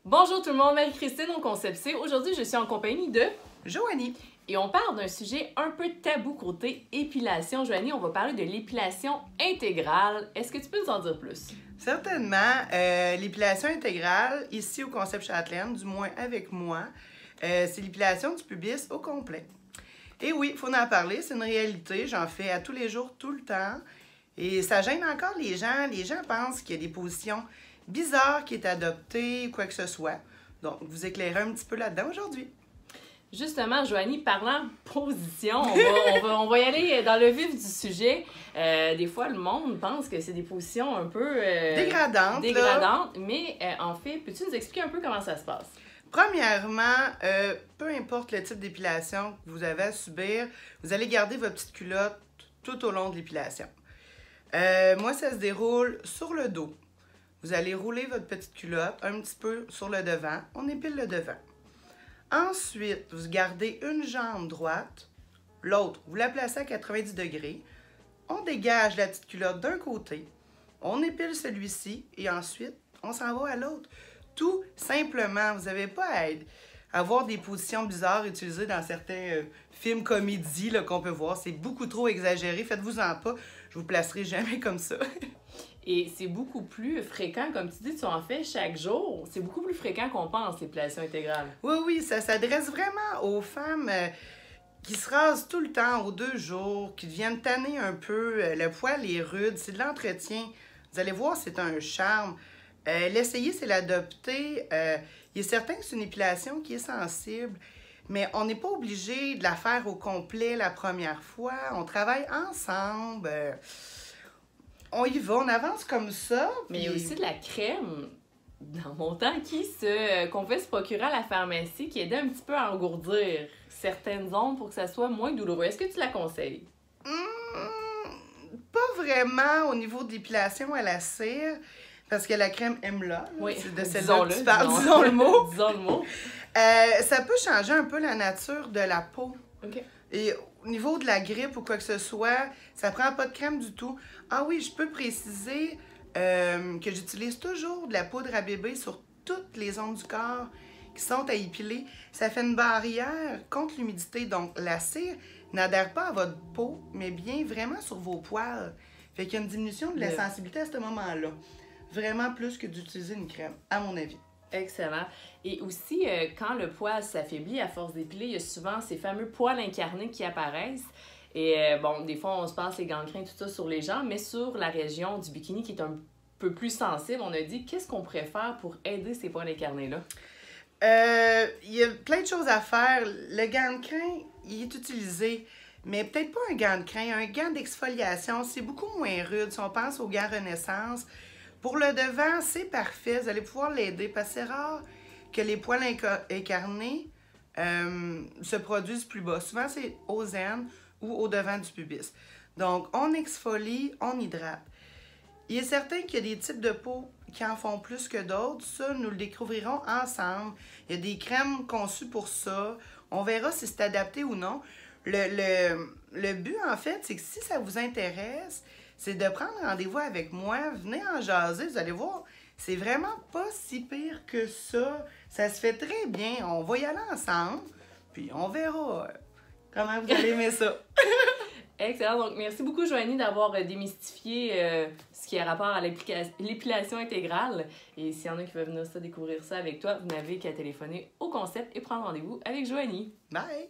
Bonjour tout le monde, Marie-Christine au Concept C. Aujourd'hui, je suis en compagnie de Joanie. Et on parle d'un sujet un peu tabou côté épilation. Joanie, on va parler de l'épilation intégrale. Est-ce que tu peux nous en dire plus? Certainement, l'épilation intégrale, ici au Concept Châtelaine, du moins avec moi, c'est l'épilation du pubis au complet. Et oui, il faut en parler, c'est une réalité, j'en fais à tous les jours, tout le temps. Et ça gêne encore les gens. Les gens pensent qu'il y a des positions bizarres qui est adoptées ou quoi que ce soit. Donc, vous éclairez un petit peu là-dedans aujourd'hui. Justement, Joanie, parlant position, on va y aller dans le vif du sujet. Des fois, le monde pense que c'est des positions un peu dégradantes. Mais en fait, peux-tu nous expliquer un peu comment ça se passe? Premièrement, peu importe le type d'épilation que vous avez à subir, vous allez garder votre petite culotte tout au long de l'épilation. Moi, ça se déroule sur le dos. Vous allez rouler votre petite culotte un petit peu sur le devant. On épile le devant. Ensuite, vous gardez une jambe droite, l'autre, vous la placez à 90 degrés. On dégage la petite culotte d'un côté, on épile celui-ci et ensuite, on s'en va à l'autre. Tout simplement, vous n'avez pas à avoir des positions bizarres utilisées dans certains films comédies qu'on peut voir. C'est beaucoup trop exagéré, faites-vous-en pas, je vous placerai jamais comme ça. Et c'est beaucoup plus fréquent, comme tu dis, tu en fais chaque jour. C'est beaucoup plus fréquent qu'on pense, l'épilation intégrale. Oui, ça s'adresse vraiment aux femmes qui se rasent tout le temps, aux 2 jours, qui deviennent tanner un peu. Le poil est rude, c'est de l'entretien. Vous allez voir, c'est un charme. L'essayer, c'est l'adopter. Il est certain que c'est une épilation qui est sensible, mais on n'est pas obligé de la faire au complet la première fois. On travaille ensemble. On y va, on avance comme ça. Mais il y a aussi de la crème, dans mon temps, qu'on pouvait se procurer à la pharmacie, qui aidait un petit peu à engourdir certaines zones pour que ça soit moins douloureux. Est-ce que tu la conseilles? Pas vraiment au niveau de l'épilation à la cire, parce que la crème Emla, oui, c'est de celle-là que tu parles, disons le mot. Disons le mot. Ça peut changer un peu la nature de la peau. OK. Et au niveau de la grippe ou quoi que ce soit, ça prend pas de crème du tout. Ah oui, je peux préciser que j'utilise toujours de la poudre à bébé sur toutes les zones du corps qui sont à épiler. Ça fait une barrière contre l'humidité. Donc, la cire n'adhère pas à votre peau, mais bien vraiment sur vos poils. Fait qu'il y a une diminution de la sensibilité à ce moment-là. Vraiment plus que d'utiliser une crème, à mon avis. Excellent. Et aussi, quand le poil s'affaiblit à force d'épiler, il y a souvent ces fameux poils incarnés qui apparaissent. Et bon, des fois, on se passe les gants de crin, tout ça sur les jambes, mais sur la région du bikini qui est un peu plus sensible, on a dit qu'est-ce qu'on pourrait faire pour aider ces poils incarnés-là? Il y a plein de choses à faire. Le gant de crin, il est utilisé, mais peut-être pas un gant de crin, un gant d'exfoliation, c'est beaucoup moins rude. Si on pense au gant Renaissance, pour le devant, c'est parfait. Vous allez pouvoir l'aider parce que c'est rare que les poils incarnés se produisent plus bas. Souvent, c'est aux aines ou au devant du pubis. Donc, on exfolie, on hydrate. Il est certain qu'il y a des types de peau qui en font plus que d'autres. Ça, nous le découvrirons ensemble. Il y a des crèmes conçues pour ça. On verra si c'est adapté ou non. Le but, en fait, c'est que si ça vous intéresse, c'est de prendre rendez-vous avec moi, venez en jaser, vous allez voir, c'est vraiment pas si pire que ça. Ça se fait très bien, on va y aller ensemble, puis on verra comment vous allez aimer ça. Excellent, donc merci beaucoup Joanie d'avoir démystifié ce qui a rapport à l'épilation intégrale. Et s'il y en a qui veulent venir découvrir ça avec toi, vous n'avez qu'à téléphoner au Concept et prendre rendez-vous avec Joanie. Bye!